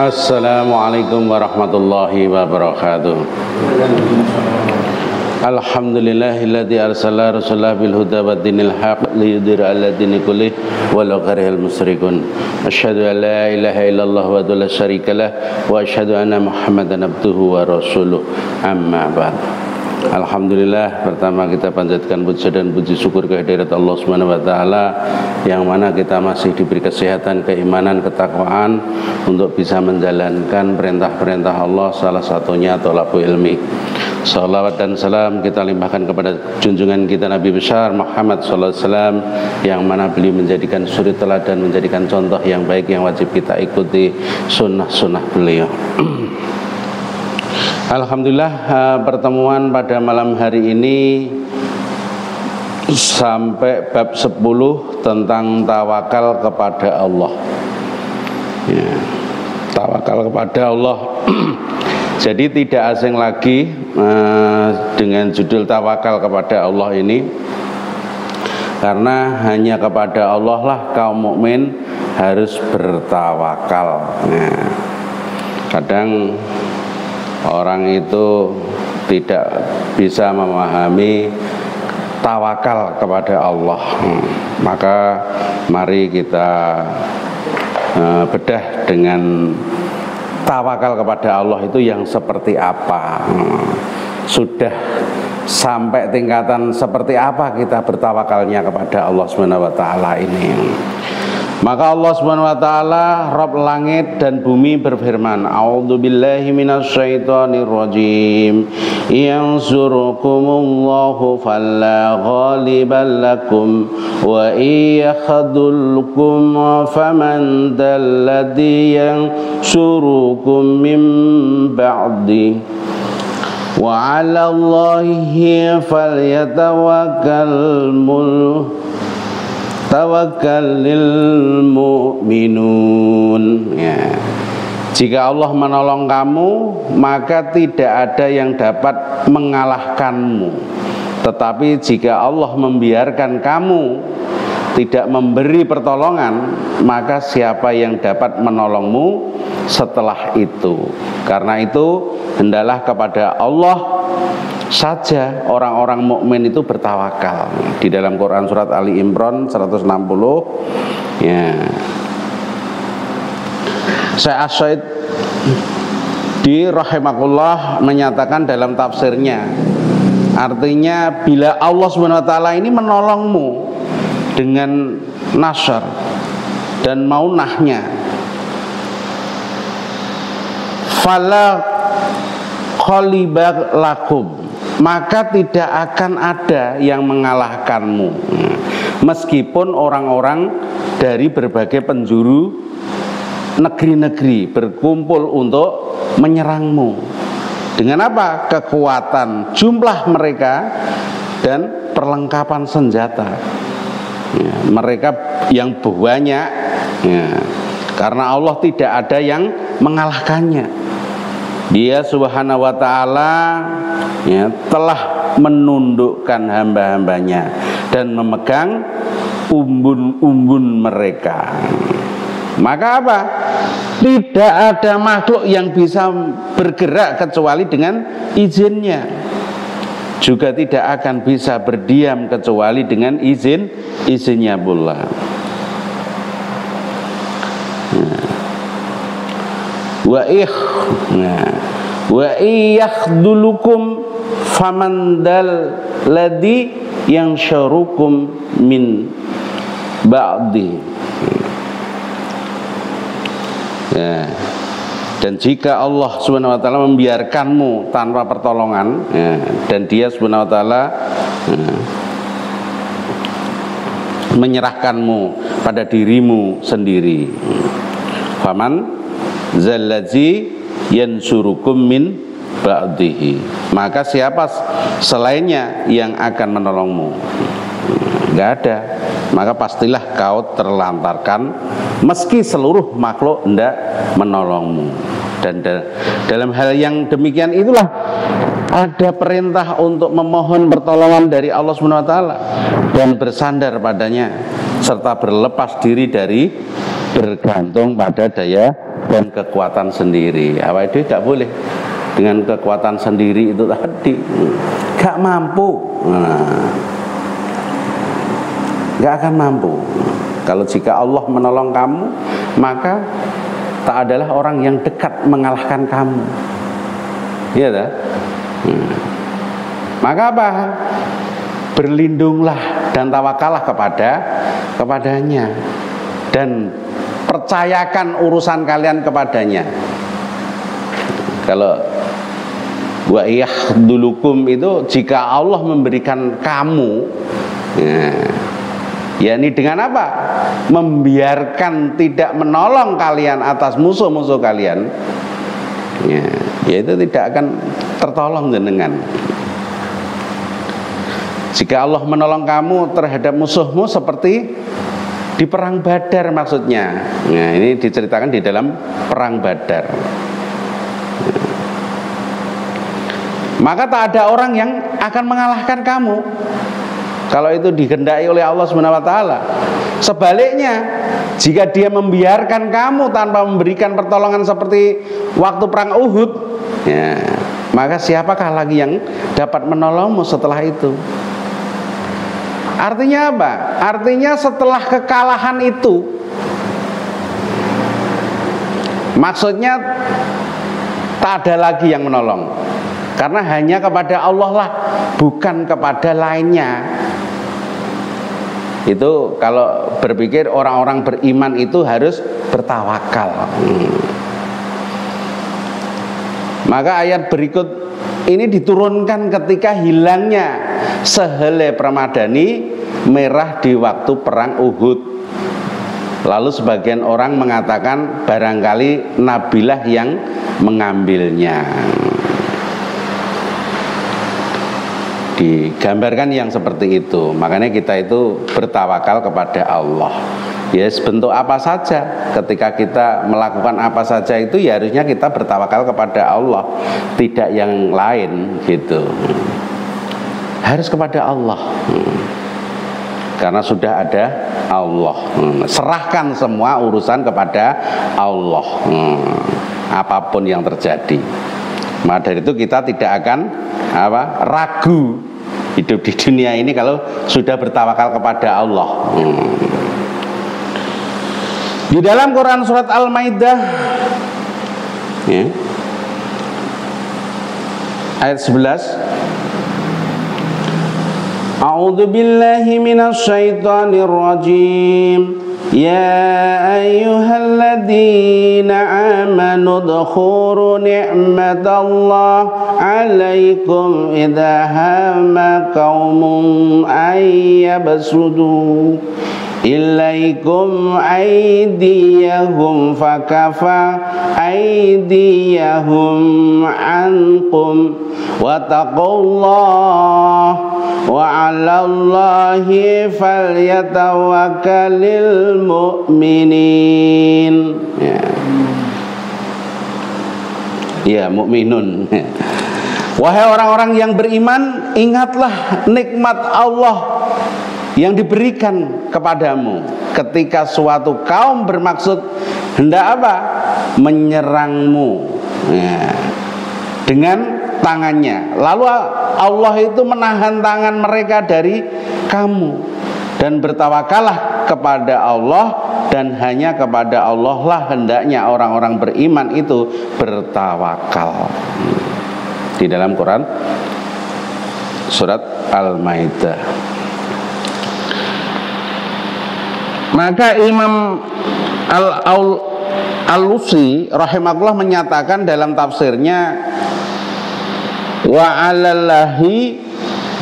Assalamualaikum warahmatullahi wabarakatuh. Alhamdulillahilladzi arsala rasulahu bil huda wa dinil haq liyudhhira 'ala dini kullih walau karihal musyrikun. Asyhadu an la ilaha illallah wa la syarikalah wa asyhadu anna Muhammadan abduhu wa rasuluh. Amma ba'd. Alhamdulillah, pertama kita panjatkan puja dan puji syukur kehadirat Allah Subhanahu wa taala yang mana kita masih diberi kesehatan, keimanan, ketakwaan untuk bisa menjalankan perintah-perintah Allah, salah satunya thalabul ilmi. Salawat dan salam kita limpahkan kepada junjungan kita Nabi besar Muhammad sallallahu alaihi wasallam yang mana beliau menjadikan suri teladan, menjadikan contoh yang baik yang wajib kita ikuti sunnah-sunnah beliau. Alhamdulillah, pertemuan pada malam hari ini sampai bab 10 tentang tawakal kepada Allah. Ya, tawakal kepada Allah. Jadi tidak asing lagi dengan judul tawakal kepada Allah ini, karena hanya kepada Allah lah kaum mukmin harus bertawakal. Nah, kadang orang itu tidak bisa memahami tawakal kepada Allah. Maka mari kita bedah dengan tawakal kepada Allah itu yang seperti apa. Sudah sampai tingkatan seperti apa kita bertawakalnya kepada Allah Subhanahu wa taala ini. Maka Allah Subhanahu wa taala, Rabb langit dan bumi berfirman, A'udzubillahi minasyaitonirrajim. Yansurukumullahu falla ghaliban lakum wa iyakhadulkum faman dalladhi yansurukum min ba'di. Wa 'alallahi falyatawakkalul tawakkalil mu'minun. Ya. Jika Allah menolong kamu, maka tidak ada yang dapat mengalahkanmu. Tetapi jika Allah membiarkan kamu tidak memberi pertolongan, maka siapa yang dapat menolongmu setelah itu? Karena itu hendaklah kepada Allah saja orang-orang mukmin itu bertawakal. Di dalam Quran surat Ali Imran 160, ya. Syekh As-Sa'id di rahimakumullah menyatakan dalam tafsirnya, artinya bila Allah Subhanahu wa taala ini menolongmu dengan nasr dan maunahnya, fala khaliba lakum, maka tidak akan ada yang mengalahkanmu, meskipun orang-orang dari berbagai penjuru negeri-negeri berkumpul untuk menyerangmu. Dengan apa? Kekuatan jumlah mereka dan perlengkapan senjata, ya, mereka yang banyak, ya, karena Allah tidak ada yang mengalahkannya. Dia Subhanahu wa ta'ala, ya, telah menundukkan hamba-hambanya dan memegang umbun-umbun mereka. Maka apa? Tidak ada makhluk yang bisa bergerak kecuali dengan izinnya. Juga tidak akan bisa berdiam kecuali dengan izinnya pula. Wa yakhdulukum famandal ladhi yang syarukum min ba'di. Ya. Dan jika Allah Subhanahu wa taala membiarkanmu tanpa pertolongan, ya, dan Dia Subhanahu wa taala, ya, menyerahkanmu pada dirimu sendiri, faman zallazi yansurukum min ba'dihi, maka siapa selainnya yang akan menolongmu? Enggak ada. Maka pastilah kau terlantarkan meski seluruh makhluk hendak menolongmu. Dan dalam hal yang demikian itulah ada perintah untuk memohon pertolongan dari Allah Subhanahu wa taala dan bersandar padanya serta berlepas diri dari bergantung pada daya dan kekuatan sendiri. Awake dhewe gak boleh dengan kekuatan sendiri itu tadi, gak mampu. Gak akan mampu. Kalau jika Allah menolong kamu, maka tak adalah orang yang dekat mengalahkan kamu. Iya tak? Maka apa? Berlindunglah dan tawakallah kepadanya, dan percayakan urusan kalian kepadanya. Kalau wa yahdulukum itu jika Allah memberikan kamu, ya ini dengan apa? Membiarkan tidak menolong kalian atas musuh-musuh kalian, ya itu tidak akan tertolong jenengan. Jika Allah menolong kamu terhadap musuhmu seperti di perang Badar maksudnya. Nah, ini diceritakan di dalam perang Badar. Maka tak ada orang yang akan mengalahkan kamu kalau itu digendaki oleh Allah Subhanahu wa taala. Sebaliknya, jika dia membiarkan kamu tanpa memberikan pertolongan seperti waktu perang Uhud, ya, maka siapakah lagi yang dapat menolongmu setelah itu? Artinya apa? Artinya setelah kekalahan itu, maksudnya tak ada lagi yang menolong, karena hanya kepada Allah lah, bukan kepada lainnya. Itu kalau berpikir orang-orang beriman itu harus bertawakal. Maka ayat berikut ini diturunkan ketika hilangnya sehelai permadani merah di waktu perang Uhud. Lalu sebagian orang mengatakan barangkali Nabilah yang mengambilnya. Digambarkan yang seperti itu. Makanya kita itu bertawakal kepada Allah. Ya bentuk apa saja, ketika kita melakukan apa saja itu ya harusnya kita bertawakal kepada Allah, tidak yang lain gitu. Harus kepada Allah, karena sudah ada Allah. Serahkan semua urusan kepada Allah, apapun yang terjadi. Maka dari itu kita tidak akan ragu hidup di dunia ini kalau sudah bertawakal kepada Allah. Di dalam Quran surat Al-Maidah, ya, ayat 11, A'udzu billahi minasy syaithanir rajim. Ya ayyuhalladzina amanu dhkuru ni'matallahi 'alaikum idza hamma qaumun ayyabsudu ilaikum aydiyahum fakafa aydiyahum ankum wattaqullah wa 'alallahi falyatawakkalul mu'minin. Ya, mukminun. Wahai orang-orang yang beriman, ingatlah nikmat Allah yang diberikan kepadamu ketika suatu kaum bermaksud hendak apa? Menyerangmu, ya, dengan tangannya. Lalu Allah itu menahan tangan mereka dari kamu, dan bertawakallah kepada Allah, dan hanya kepada Allah lah hendaknya orang-orang beriman itu bertawakal. Di dalam Quran surat Al-Maidah. Maka Imam Al-Alusi rahimahullah menyatakan dalam tafsirnya, wa 'alallahi,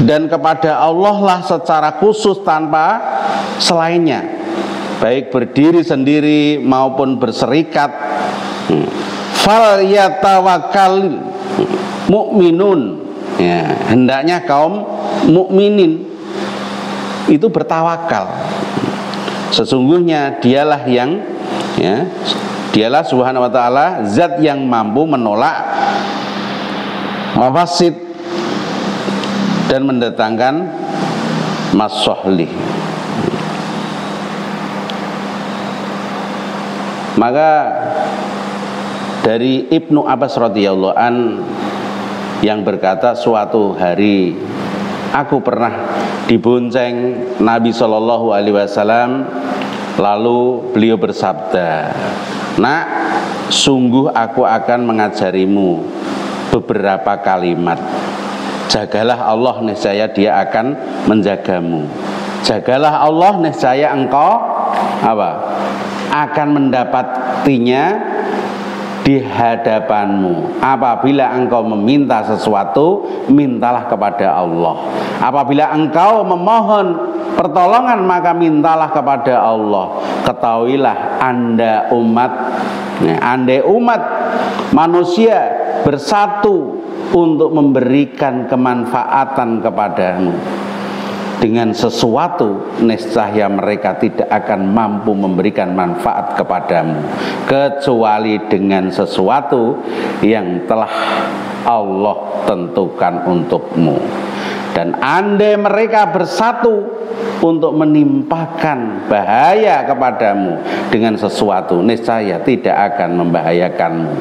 dan kepada Allah lah secara khusus tanpa selainnya, baik berdiri sendiri maupun berserikat. Fal yatawakkalul mu'minun, ya, hendaknya kaum mukminin itu bertawakal. Sesungguhnya dialah yang, ya, dialah Subhanahu wa ta'ala zat yang mampu menolak mafasid dan mendatangkan masolih. Maka dari Ibnu Abbas radhiyallahu an yang berkata, suatu hari aku pernah dibonceng Nabi Shallallahu Alaihi Wasallam, lalu beliau bersabda, "Nak, sungguh aku akan mengajarimu beberapa kalimat. Jagalah Allah, niscaya Dia akan menjagamu. Jagalah Allah, niscaya engkau akan mendapatinya di hadapanmu. Apabila engkau meminta sesuatu, mintalah kepada Allah. Apabila engkau memohon pertolongan, maka mintalah kepada Allah. Ketahuilah Anda andai umat manusia bersatu untuk memberikan kemanfaatan kepadamu dengan sesuatu, niscaya mereka tidak akan mampu memberikan manfaat kepadamu kecuali dengan sesuatu yang telah Allah tentukan untukmu. Dan andai mereka bersatu untuk menimpakan bahaya kepadamu dengan sesuatu, niscaya tidak akan membahayakanmu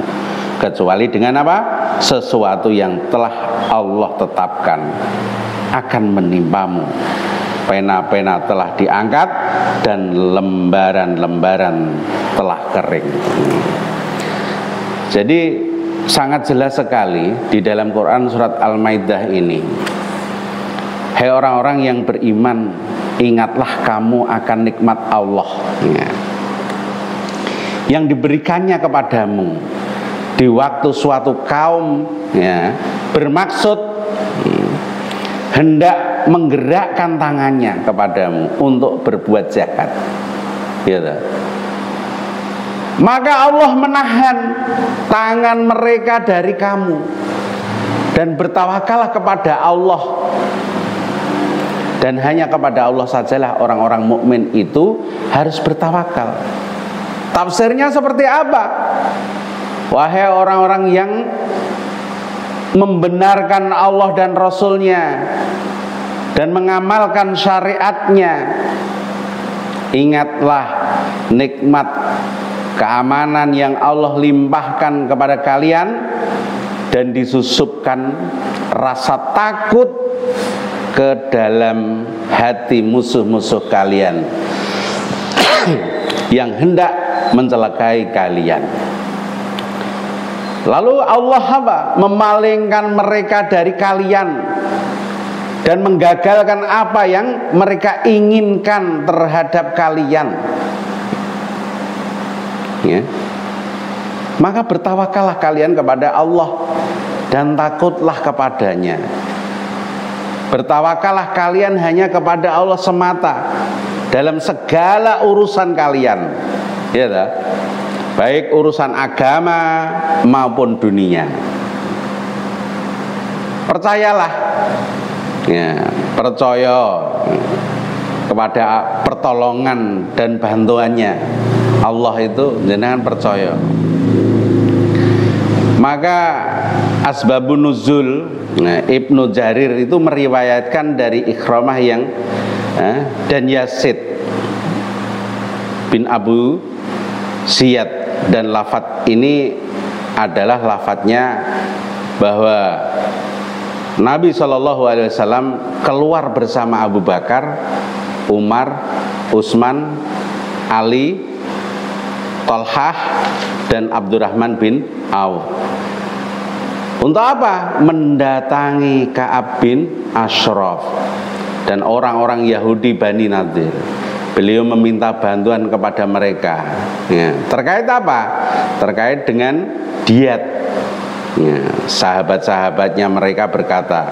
kecuali dengan sesuatu yang telah Allah tetapkan akan menimpamu. Pena-pena telah diangkat dan lembaran-lembaran telah kering. Jadi sangat jelas sekali di dalam Quran surat Al-Maidah ini, hai orang-orang yang beriman, ingatlah kamu akan nikmat Allah yang diberikannya kepadamu di waktu suatu kaum bermaksud hendak menggerakkan tangannya kepadamu untuk berbuat jahat, maka Allah menahan tangan mereka dari kamu dan bertawakallah kepada Allah. Dan hanya kepada Allah sajalah orang-orang mukmin itu harus bertawakal. Tafsirnya seperti apa? Wahai orang-orang yang membenarkan Allah dan Rasulnya dan mengamalkan syariatnya, ingatlah nikmat keamanan yang Allah limpahkan kepada kalian dan disusupkan rasa takut ke dalam hati musuh-musuh kalian yang hendak mencelakai kalian. Lalu Allah memalingkan mereka dari kalian dan menggagalkan apa yang mereka inginkan terhadap kalian. Maka bertawakallah kalian kepada Allah dan takutlah kepadanya. Bertawakallah kalian hanya kepada Allah semata dalam segala urusan kalian, baik urusan agama maupun dunia. Percayalah, percaya kepada pertolongan dan bantuannya Allah itu, jangan percaya. Maka asbabun nuzul, Ibnu Jarir itu meriwayatkan dari Ikramah dan Yazid bin Abu Ziyad, dan lafadz ini adalah lafadznya bahwa Nabi SAW keluar bersama Abu Bakar, Umar, Utsman, Ali, Thalhah dan Abdurrahman bin Auf. Untuk apa? Mendatangi Ka'ab bin Ashraf dan orang-orang Yahudi Bani Nadir. Beliau meminta bantuan kepada mereka. Terkait apa? Terkait dengan diat. Sahabat-sahabatnya mereka berkata,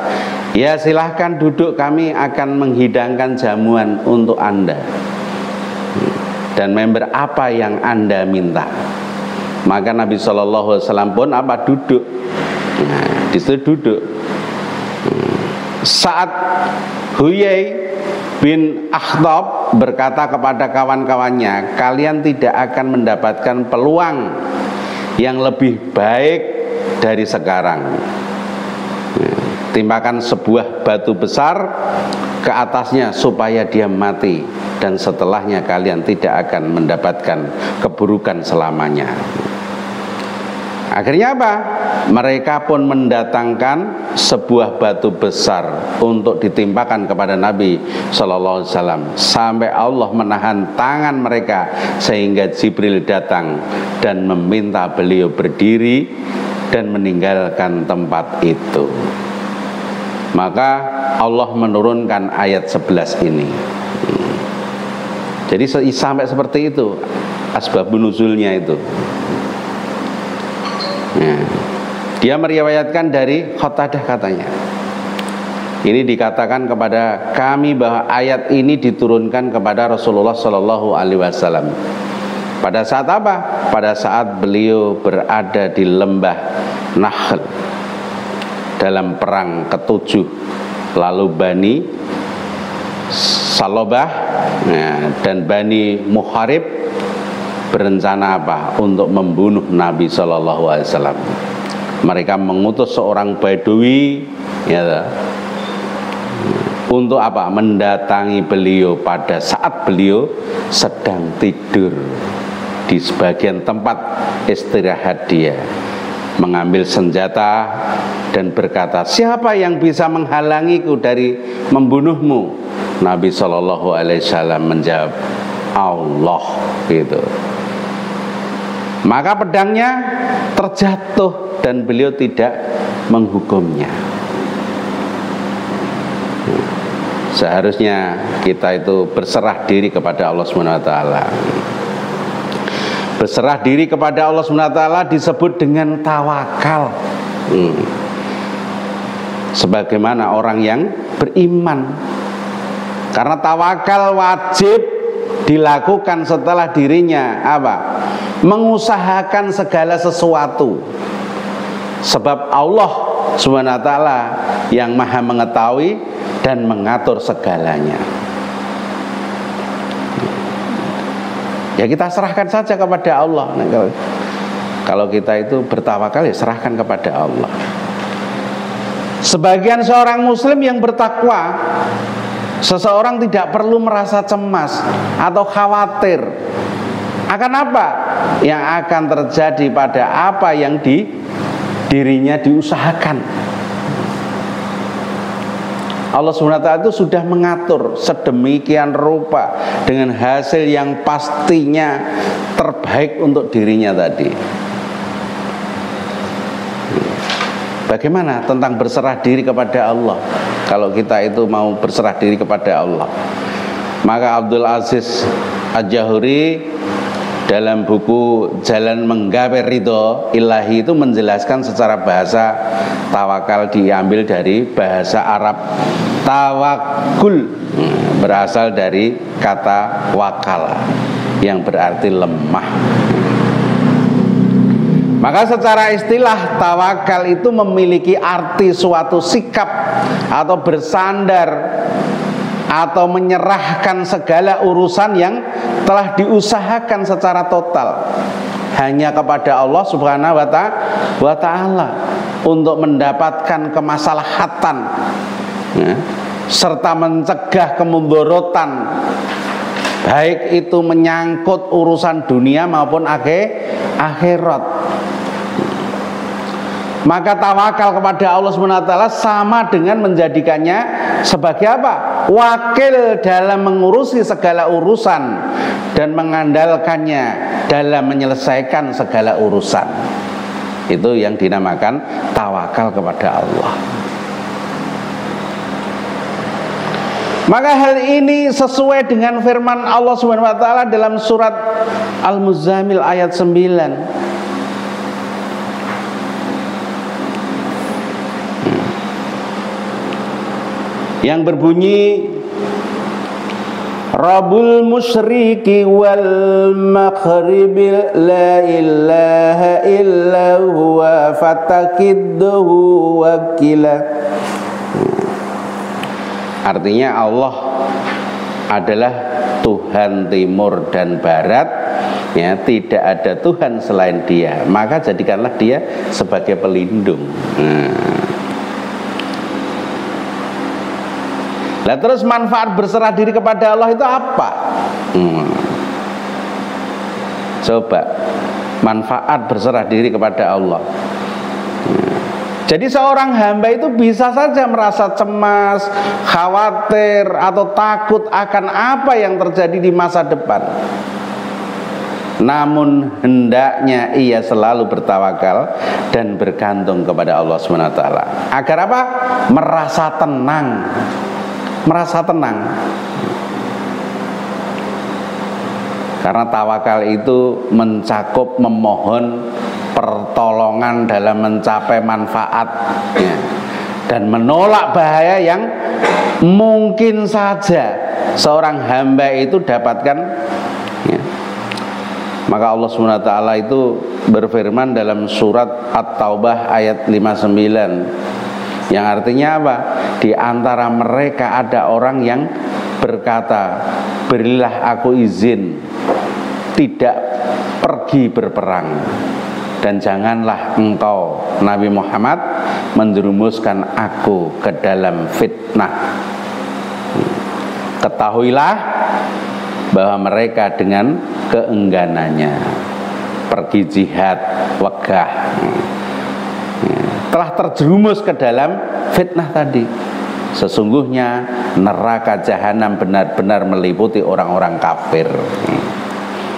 ya silahkan duduk, kami akan menghidangkan jamuan untuk Anda dan member apa yang Anda minta. Maka Nabi SAW pun duduk. Di situ duduk. Saat Huyai bin Akhtab berkata kepada kawan-kawannya, kalian tidak akan mendapatkan peluang yang lebih baik dari sekarang. Timpakan sebuah batu besar ke atasnya supaya dia mati, dan setelahnya kalian tidak akan mendapatkan keburukan selamanya. Akhirnya apa? Mereka pun mendatangkan sebuah batu besar untuk ditimpakan kepada Nabi Sallallahu Alaihi Wasallam, sampai Allah menahan tangan mereka sehingga Jibril datang dan meminta beliau berdiri dan meninggalkan tempat itu. Maka Allah menurunkan ayat 11 ini. Jadi sampai seperti itu asbabun nuzulnya itu. Ya. Dia meriwayatkan dari Qatadah katanya. Ini dikatakan kepada kami bahwa ayat ini diturunkan kepada Rasulullah Shallallahu Alaihi Wasallam. Pada saat apa? Pada saat beliau berada di lembah Nahl dalam perang ke-7. Lalu Bani Salobah dan Bani Muharib berencana apa? Untuk membunuh Nabi Shallallahu Alaihi Wasallam. Mereka mengutus seorang Badui, ya, untuk apa? Mendatangi beliau pada saat beliau sedang tidur di sebagian tempat istirahat dia, mengambil senjata dan berkata, siapa yang bisa menghalangiku dari membunuhmu? Nabi Shallallahu Alaihi Wasallam menjawab, Allah, gitu. Maka pedangnya terjatuh dan beliau tidak menghukumnya. Seharusnya kita itu berserah diri kepada Allah SWT. Berserah diri kepada Allah SWT disebut dengan tawakal. Sebagaimana orang yang beriman. Karena tawakal wajib dilakukan setelah dirinya apa? Mengusahakan segala sesuatu. Sebab Allah SWT yang maha mengetahui dan mengatur segalanya. Ya kita serahkan saja kepada Allah. Nah, kalau kita itu bertawakal, ya serahkan kepada Allah. Sebagian seorang muslim yang bertakwa, seseorang tidak perlu merasa cemas atau khawatir akan apa yang akan terjadi pada apa yang dirinya diusahakan. Allah SWT itu sudah mengatur sedemikian rupa dengan hasil yang pastinya terbaik untuk dirinya tadi. Bagaimana tentang berserah diri kepada Allah? Kalau kita itu mau berserah diri kepada Allah, maka Abdul Aziz Al-Jahuri dalam buku Jalan Menggapai Ridho Ilahi itu menjelaskan secara bahasa tawakal diambil dari bahasa Arab tawakul, berasal dari kata wakal yang berarti lemah. Maka secara istilah tawakal itu memiliki arti suatu sikap atau bersandar atau menyerahkan segala urusan yang telah diusahakan secara total hanya kepada Allah Subhanahu wa Ta'ala untuk mendapatkan kemaslahatan, ya, serta mencegah kemudorotan, baik itu menyangkut urusan dunia maupun akhirat. Maka tawakal kepada Allah SWT sama dengan menjadikannya sebagai apa? Wakil dalam mengurusi segala urusan dan mengandalkannya dalam menyelesaikan segala urusan. Itu yang dinamakan tawakal kepada Allah. Maka hal ini sesuai dengan firman Allah SWT dalam surat Al-Muzammil ayat 9. Yang berbunyi, Rabbul musyriki wal maghribi la ilaha illa huwa fatakidduhu wakila. Artinya Allah adalah Tuhan timur dan barat, ya, tidak ada Tuhan selain Dia, maka jadikanlah Dia sebagai pelindung. Nah, terus manfaat berserah diri kepada Allah itu apa? Coba manfaat berserah diri kepada Allah. Jadi seorang hamba itu bisa saja merasa cemas, khawatir, atau takut akan apa yang terjadi di masa depan. Namun hendaknya ia selalu bertawakal dan bergantung kepada Allah SWT. Agar apa? Merasa tenang. Merasa tenang. Karena tawakal itu mencakup memohon pertolongan dalam mencapai manfaat, ya, dan menolak bahaya yang mungkin saja seorang hamba itu dapatkan, ya. Maka Allah SWT itu berfirman dalam surat At-Taubah ayat 59, yang artinya apa? Di antara mereka ada orang yang berkata, berilah aku izin tidak pergi berperang, dan janganlah engkau Nabi Muhammad menjerumuskan aku ke dalam fitnah. Ketahuilah bahwa mereka dengan keengganannya pergi jihad wegah telah terjerumus ke dalam fitnah tadi. Sesungguhnya neraka jahanam benar-benar meliputi orang-orang kafir.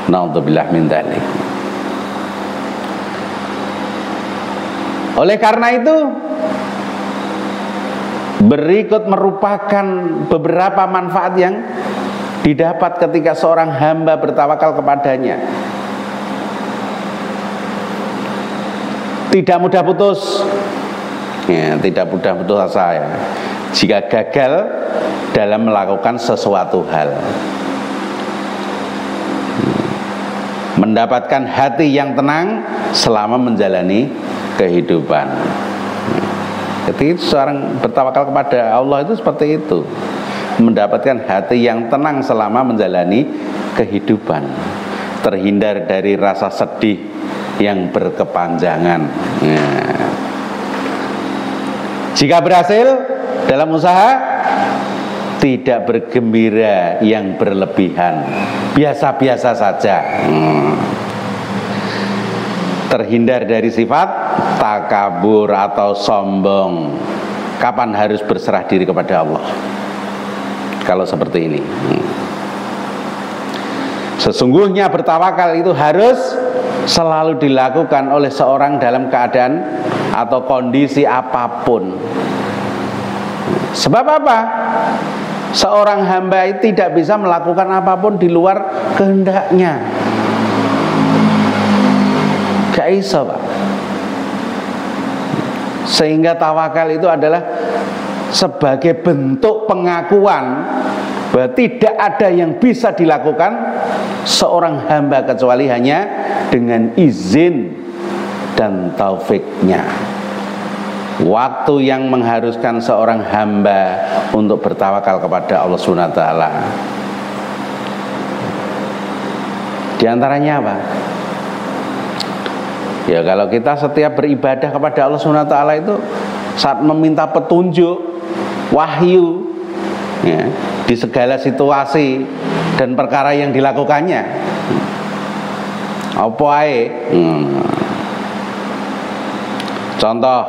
Naudzubillah min dzalik. Oleh karena itu, berikut merupakan beberapa manfaat yang didapat ketika seorang hamba bertawakal kepadanya. Tidak mudah putus, ya, tidak mudah putus asa, ya, jika gagal dalam melakukan sesuatu hal. Mendapatkan hati yang tenang selama menjalani kehidupan. Jadi seorang bertawakal kepada Allah itu seperti itu, mendapatkan hati yang tenang selama menjalani kehidupan, terhindar dari rasa sedih yang berkepanjangan. Jika berhasil dalam usaha, tidak bergembira yang berlebihan, biasa-biasa saja. Terhindar dari sifat takabur atau sombong. Kapan harus berserah diri kepada Allah? Kalau seperti ini. Sesungguhnya bertawakal itu harus selalu dilakukan oleh seorang dalam keadaan atau kondisi apapun. Sebab apa? Seorang hamba itu tidak bisa melakukan apapun di luar kehendaknya. Gak bisa, Pak. Sehingga tawakal itu adalah sebagai bentuk pengakuan bahwa tidak ada yang bisa dilakukan seorang hamba kecuali hanya dengan izin dan taufiknya. Waktu yang mengharuskan seorang hamba untuk bertawakal kepada Allah SWT, di antaranya apa? Ya, kalau kita setiap beribadah kepada Allah SWT itu saat meminta petunjuk, wahyu, ya, di segala situasi dan perkara yang dilakukannya, apa ae? Contoh,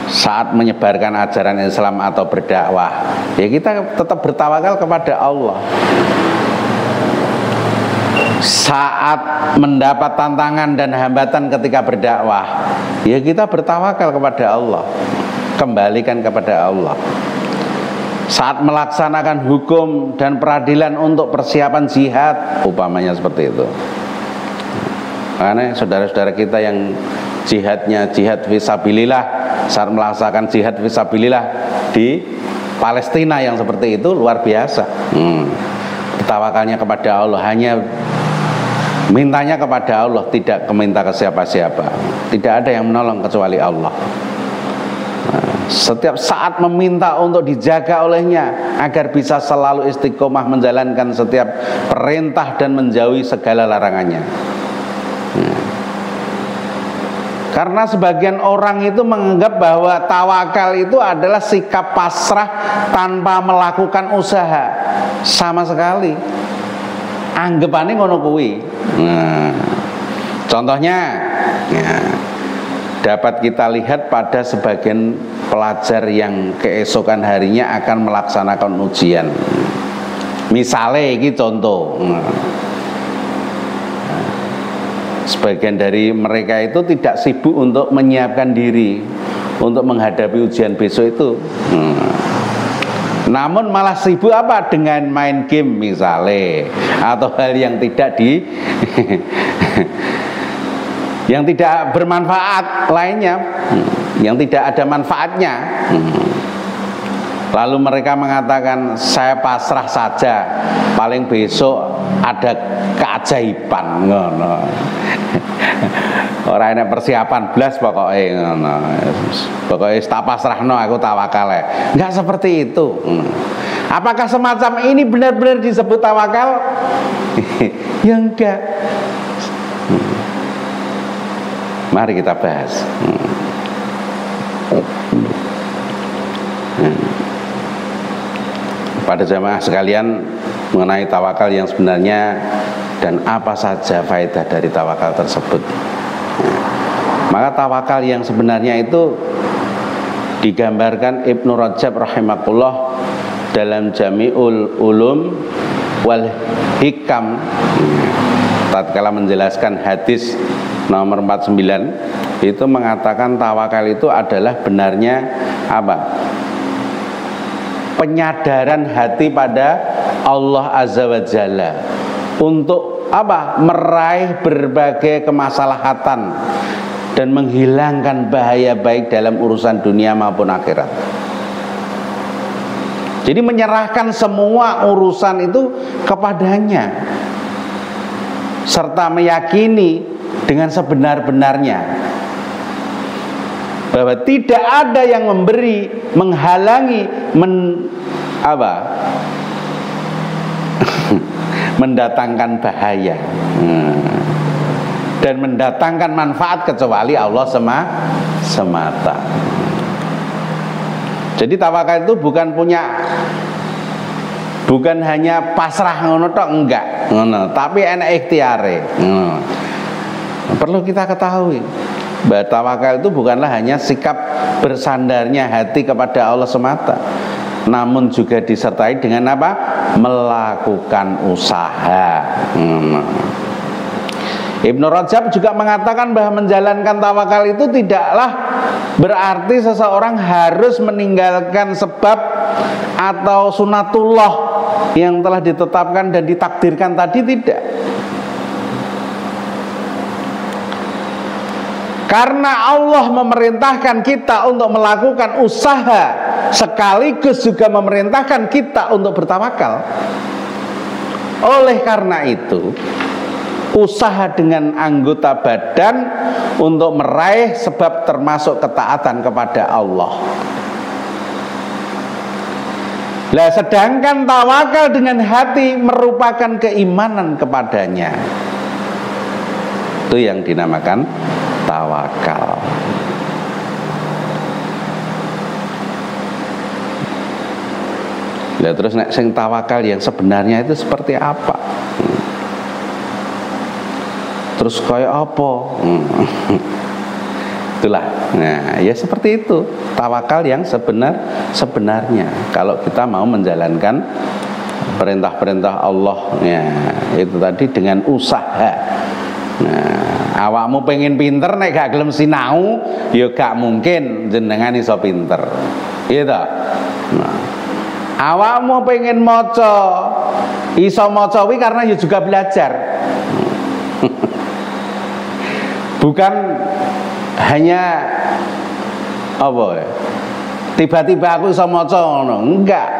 saat menyebarkan ajaran Islam atau berdakwah, ya kita tetap bertawakal kepada Allah. Saat mendapat tantangan dan hambatan ketika berdakwah, ya kita bertawakal kepada Allah, kembalikan kepada Allah. Saat melaksanakan hukum dan peradilan untuk persiapan jihad, umpamanya seperti itu. Karena saudara-saudara kita yang jihadnya jihad fisabilillah, saat melaksanakan jihad fisabilillah di Palestina yang seperti itu luar biasa. Tawakalnya kepada Allah, hanya mintanya kepada Allah, tidak meminta ke siapa-siapa. Tidak ada yang menolong kecuali Allah. Setiap saat meminta untuk dijaga olehnya agar bisa selalu istiqomah menjalankan setiap perintah dan menjauhi segala larangannya. Karena sebagian orang itu menganggap bahwa tawakal itu adalah sikap pasrah tanpa melakukan usaha sama sekali. Anggapannya ngono kuwi. Contohnya, ya, dapat kita lihat pada sebagian pelajar yang keesokan harinya akan melaksanakan ujian. Misalnya ini contoh, sebagian dari mereka itu tidak sibuk untuk menyiapkan diri untuk menghadapi ujian besok itu, namun malah sibuk apa? Dengan main game misalnya, atau hal yang tidak yang tidak bermanfaat lainnya, yang tidak ada manfaatnya. Lalu mereka mengatakan, saya pasrah saja, paling besok ada keajaiban, ngono. Ora enak persiapan blas pokoknya, ngono. Pokoknya tak pasrahno, aku tawakal ya. Enggak seperti itu. Apakah semacam ini benar-benar disebut tawakal? Ya enggak. Mari kita bahas. Pada jamaah sekalian, mengenai tawakal yang sebenarnya dan apa saja faedah dari tawakal tersebut. Maka tawakal yang sebenarnya itu digambarkan Ibnu Rajab rahimahullah dalam Jami'ul Ulum wal Hikam, tatkala menjelaskan hadis nomor 49, itu mengatakan tawakal itu adalah benarnya apa? Penyadaran hati pada Allah Azza wa Jalla untuk apa? Meraih berbagai kemaslahatan dan menghilangkan bahaya baik dalam urusan dunia maupun akhirat. Jadi menyerahkan semua urusan itu kepadanya, serta meyakini dengan sebenar-benarnya bahwa tidak ada yang memberi, menghalangi, mendatangkan bahaya dan mendatangkan manfaat kecuali Allah semata. Jadi tawakal itu bukan hanya pasrah ngono tok, enggak ngono, tapi enak ikhtiare. Perlu kita ketahui bahwa tawakal itu bukanlah hanya sikap bersandarnya hati kepada Allah semata, namun juga disertai dengan apa? Melakukan usaha. Ibnu Rajab juga mengatakan bahwa menjalankan tawakal itu tidaklah berarti seseorang harus meninggalkan sebab atau sunatullah yang telah ditetapkan dan ditakdirkan tadi, tidak. Karena Allah memerintahkan kita untuk melakukan usaha, sekaligus juga memerintahkan kita untuk bertawakal. Oleh karena itu, usaha dengan anggota badan untuk meraih sebab termasuk ketaatan kepada Allah. Lah sedangkan tawakal dengan hati merupakan keimanan kepadanya. Itu yang dinamakan tawakal. Lah terus nek sing tawakal yang sebenarnya itu seperti apa? Terus kayak apa? Itulah. Nah, ya seperti itu. Tawakal yang sebenarnya. Kalau kita mau menjalankan perintah-perintah Allah, ya, itu tadi dengan usaha. Nah, awakmu pengen pinter nek gak gelem sinau, ya gak mungkin jenengan iso pinter. Iya tak? Nah, awakmu pengen maca, iso maca kuwi karena ya juga belajar. Bukan hanya apa ya? Tiba-tiba aku iso maca ngono, enggak.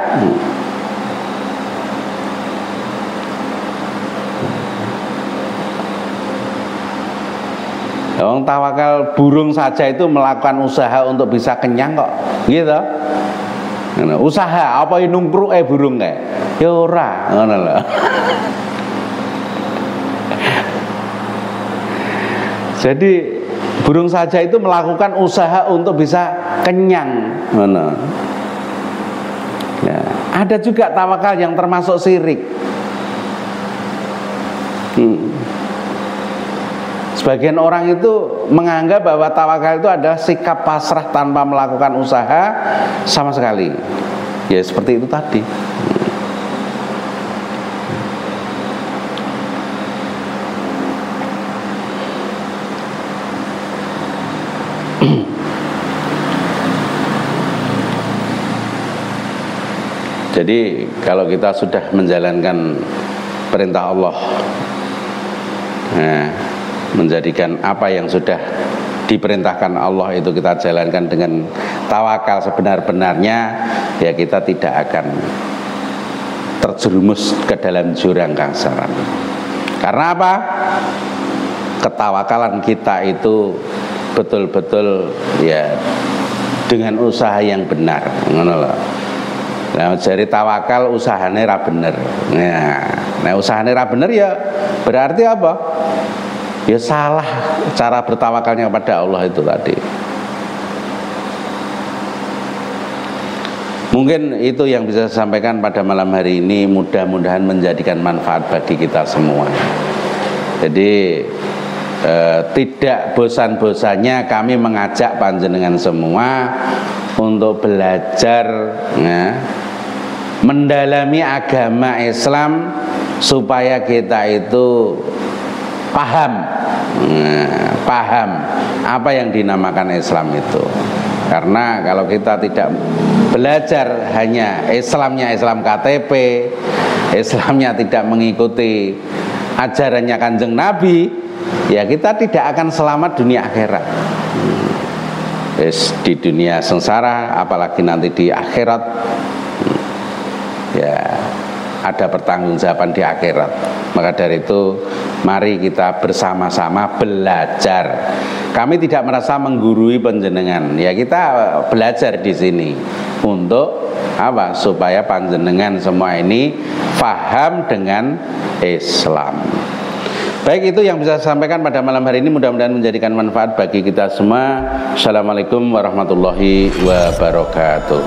Wong tawakal burung saja itu melakukan usaha untuk bisa kenyang kok, gitu. Nah, usaha apa nungkruk burung kae? Ya ora, ngono lho. Jadi burung saja itu melakukan usaha untuk bisa kenyang, ngono. Ya, ada juga tawakal yang termasuk syirik. Sebagian orang itu menganggap bahwa tawakal itu adalah sikap pasrah tanpa melakukan usaha sama sekali. Ya seperti itu tadi. Jadi kalau kita sudah menjalankan perintah Allah, nah, menjadikan apa yang sudah diperintahkan Allah itu kita jalankan dengan tawakal sebenar-benarnya, ya kita tidak akan terjerumus ke dalam jurang kangsaran. Karena apa? Ketawakalan kita itu betul-betul ya dengan usaha yang benar, ngono lho. Nah, jadi tawakal usahane ra bener. Nah, usahane ra bener ya berarti apa? Ya salah cara bertawakalnya kepada Allah itu tadi. Mungkin itu yang bisa saya sampaikan pada malam hari ini, mudah-mudahan menjadikan manfaat bagi kita semua. Jadi tidak bosan-bosannya kami mengajak panjenengan semua untuk belajar ya, mendalami agama Islam supaya kita itu paham apa yang dinamakan Islam itu. Karena kalau kita tidak belajar hanya Islamnya Islam KTP, Islamnya tidak mengikuti ajarannya Kanjeng Nabi, ya kita tidak akan selamat dunia akhirat. Di dunia sengsara, apalagi nanti di akhirat, ya ada pertanggungjawaban di akhirat. Maka dari itu mari kita bersama-sama belajar. Kami tidak merasa menggurui panjenengan, ya kita belajar di sini untuk apa? Supaya panjenengan semua ini paham dengan Islam. Baik, itu yang bisa saya sampaikan pada malam hari ini, mudah-mudahan menjadikan manfaat bagi kita semua. Assalamualaikum warahmatullahi wabarakatuh.